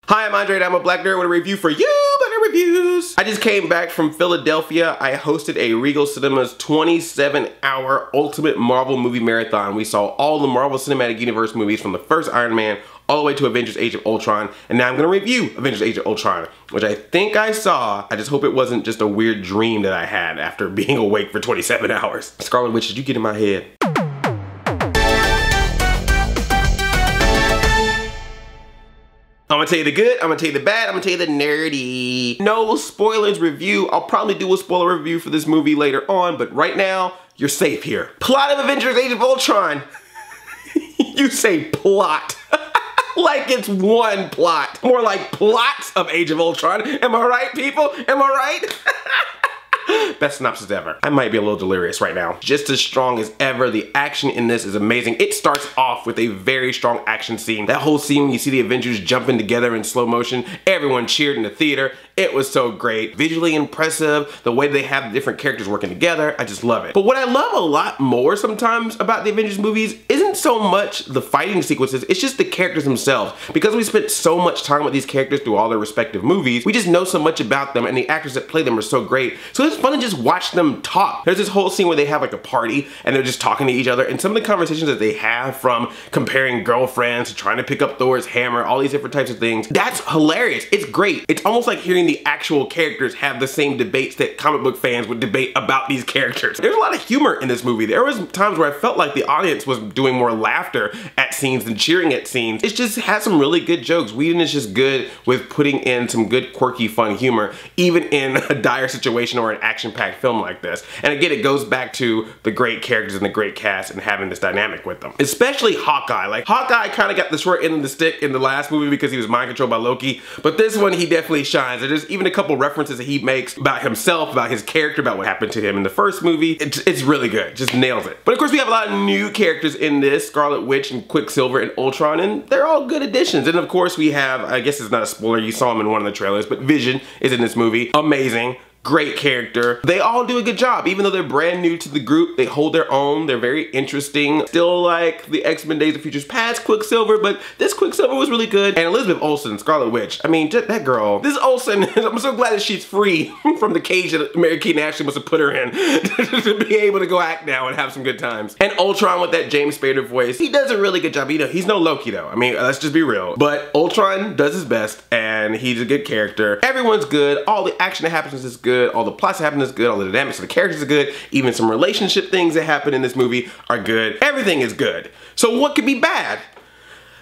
Hi, I'm Andre and I'm a black nerd with a review for you, Black Nerd Reviews. I just came back from Philadelphia. I hosted a Regal Cinemas 27-hour Ultimate Marvel movie marathon. We saw all the Marvel Cinematic Universe movies from the first Iron Man all the way to Avengers Age of Ultron. And now I'm gonna review Avengers Age of Ultron, which I think I saw. I just hope it wasn't just a weird dream that I had after being awake for 27 hours. Scarlet Witch, did you get in my head? I'm gonna tell you the good, I'm gonna tell you the bad, I'm gonna tell you the nerdy. No spoilers review. I'll probably do a spoiler review for this movie later on, but right now, you're safe here. Plot of Avengers Age of Ultron. You say plot. Like it's one plot. More like plots of Age of Ultron. Am I right, people? Am I right? Best synopsis ever. I might be a little delirious right now. Just as strong as ever. The action in this is amazing. It starts off with a very strong action scene. That whole scene when you see the Avengers jumping together in slow motion, everyone cheered in the theater. It was so great. Visually impressive. The way they have the different characters working together, I just love it. But what I love a lot more sometimes about the Avengers movies isn't so much the fighting sequences, it's just the characters themselves. Because we spent so much time with these characters through all their respective movies, we just know so much about them, and the actors that play them are so great. So it's fun to just watch them talk. There's this whole scene where they have like a party and they're just talking to each other, and some of the conversations that they have, from comparing girlfriends to trying to pick up Thor's hammer, all these different types of things, that's hilarious. It's great. It's almost like hearing the actual characters have the same debates that comic book fans would debate about these characters. There's a lot of humor in this movie. There was times where I felt like the audience was doing more laughter at scenes than cheering at scenes. It just has some really good jokes. Whedon is just good with putting in some good, quirky, fun humor, even in a dire situation or an action-packed film like this. And again, it goes back to the great characters and the great cast and having this dynamic with them. Especially Hawkeye. Like, Hawkeye kind of got the short end of the stick in the last movie because he was mind controlled by Loki, but this one he definitely shines. There's even a couple references that he makes about himself, about his character, about what happened to him in the first movie. It's really good. Just nails it. But of course we have a lot of new characters in this, Scarlet Witch and Quicksilver and Ultron, and they're all good additions. And of course we have, I guess it's not a spoiler, you saw him in one of the trailers, but Vision is in this movie. Amazing. Great character. They all do a good job. Even though they're brand new to the group, they hold their own. They're very interesting. Still like the X-Men Days of Futures Past Quicksilver, but this Quicksilver was really good. And Elizabeth Olsen, Scarlet Witch, I mean, just that girl. This Olsen, I'm so glad that she's free from the cage that Mary-Kate Ashley must have put her in to be able to go act now and have some good times. And Ultron with that James Spader voice, he does a really good job. You know, he's no Loki though. I mean, let's just be real. But Ultron does his best, and he's a good character. Everyone's good. All the action that happens is good. All the plots that happen is good. All the dynamics of the characters are good. Even some relationship things that happen in this movie are good. Everything is good. So what could be bad?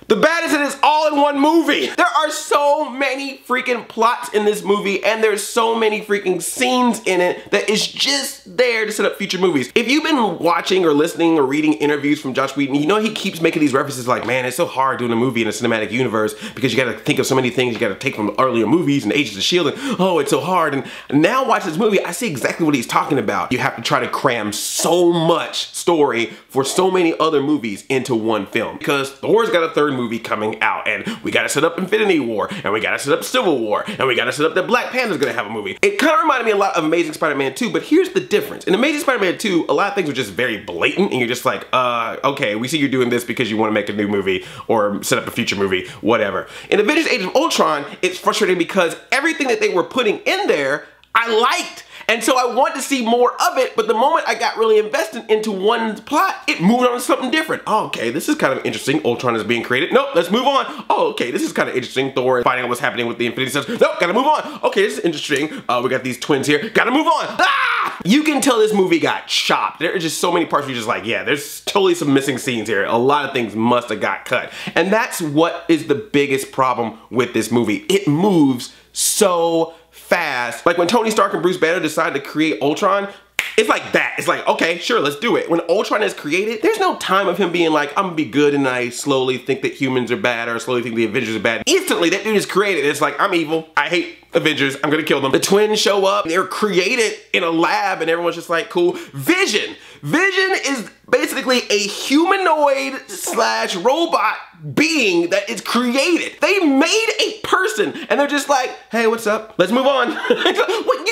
The bad is that it's all in one movie. There are so many freaking plots in this movie, and there's so many freaking scenes in it that is just there to set up future movies. If you've been watching or listening or reading interviews from Joss Whedon, you know he keeps making these references like, man, it's so hard doing a movie in a cinematic universe because you gotta think of so many things you gotta take from earlier movies and Agents of S.H.I.E.L.D. and oh, it's so hard. And now watch this movie, I see exactly what he's talking about. You have to try to cram so much story for so many other movies into one film because Thor's got a third movie coming out, and we gotta set up Infinity War, and we gotta set up Civil War, and we gotta set up that Black Panther's gonna have a movie. It kind of reminded me a lot of Amazing Spider-Man 2, but here's the difference. In Amazing Spider-Man 2, a lot of things are just very blatant, and you're just like, okay, we see you're doing this because you want to make a new movie or set up a future movie, whatever. In Avengers Age of Ultron, it's frustrating because everything that they were putting in there, I liked. And so I want to see more of it, but the moment I got really invested into one plot, it moved on to something different. Oh, okay, this is kind of interesting. Ultron is being created. Nope, let's move on. Oh, okay, this is kind of interesting. Thor finding out what's happening with the Infinity Stones. Nope, gotta move on. Okay, this is interesting. We got these twins here. Gotta move on. Ah! You can tell this movie got chopped. There are just so many parts where you're just like, yeah, there's totally some missing scenes here. A lot of things must have got cut. And that's what is the biggest problem with this movie. It moves so fast. Like when Tony Stark and Bruce Banner decided to create Ultron, it's like that. It's like, okay, sure, let's do it. When Ultron is created, there's no time of him being like, I'm gonna be good and I slowly think that humans are bad or slowly think the Avengers are bad. Instantly, that dude is created. It's like, I'm evil. I hate Avengers. I'm gonna kill them. The twins show up. They're created in a lab and everyone's just like, cool. Vision. Vision is basically a humanoid / robot being that is created. They made a person and they're just like, hey, what's up? Let's move on. What,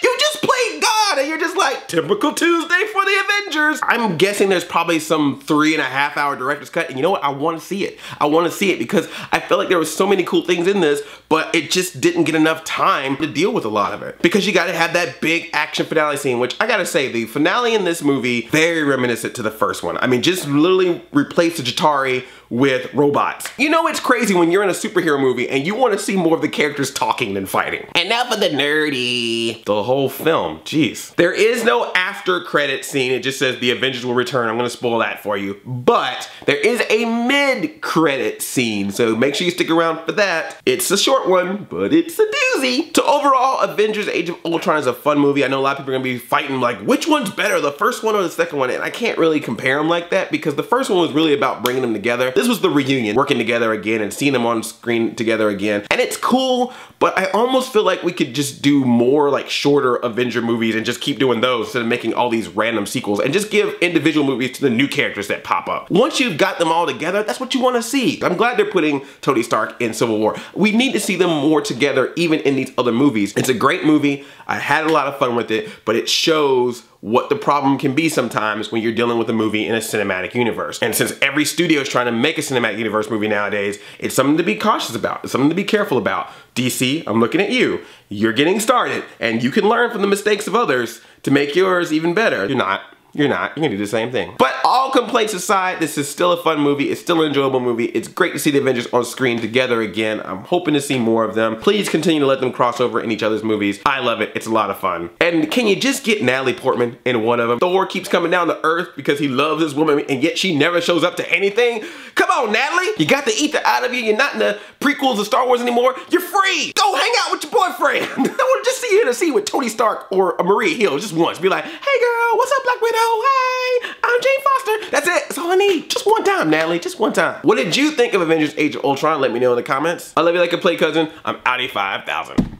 you just played God and you're just like typical Tuesday for the Avengers. I'm guessing there's probably some 3.5 hour director's cut, and you know what? I want to see it. I want to see it because I felt like there was so many cool things in this, but it just didn't get enough time to deal with a lot of it. Because you gotta have that big action finale scene, which I gotta say, the finale in this movie, very reminiscent to the first one. I mean, just literally replace the Chitauri with robots. You know it's crazy when you're in a superhero movie and you want to see more of the characters talking than fighting. And now for the nerdy. The whole film, jeez. There is no after credit scene. It just says the Avengers will return. I'm gonna spoil that for you. But there is a mid-credit scene, so make sure you stick around for that. It's a short one, but it's a doozy. So overall, Avengers Age of Ultron is a fun movie. I know a lot of people are gonna be fighting like, which one's better, the first one or the second one? And I can't really compare them like that because the first one was really about bringing them together. This was the reunion, working together again and seeing them on screen together again. And it's cool, but I almost feel like we could just do more like shorter Avenger movies and just keep doing those instead of making all these random sequels and just give individual movies to the new characters that pop up. Once you've got them all together, that's what you want to see. I'm glad they're putting Tony Stark in Civil War. We need to see them more together even in these other movies. It's a great movie. I had a lot of fun with it, but it shows what the problem can be sometimes when you're dealing with a movie in a cinematic universe. And since every studio is trying to make a cinematic universe movie nowadays, it's something to be cautious about. It's something to be careful about. DC, I'm looking at you. You're getting started, and you can learn from the mistakes of others to make yours even better. You're not. You're gonna do the same thing. But all complaints aside, this is still a fun movie. It's still an enjoyable movie. It's great to see the Avengers on screen together again. I'm hoping to see more of them. Please continue to let them cross over in each other's movies. I love it. It's a lot of fun. And can you just get Natalie Portman in one of them? Thor keeps coming down to Earth because he loves this woman, and yet she never shows up to anything. Come on, Natalie. You got the ether out of you. You're not in the prequels of Star Wars anymore. You're free. Go hang out with your boyfriend. I want to just see you in a scene with Tony Stark or Maria Hill just once. Be like, hey girl, what's up, Black Widow? Hey, I'm Jane Foster. That's it. That's all I need. Just one time, Natalie. Just one time. What did you think of Avengers Age of Ultron? Let me know in the comments. I love you like a play cousin. I'm Audi 5000.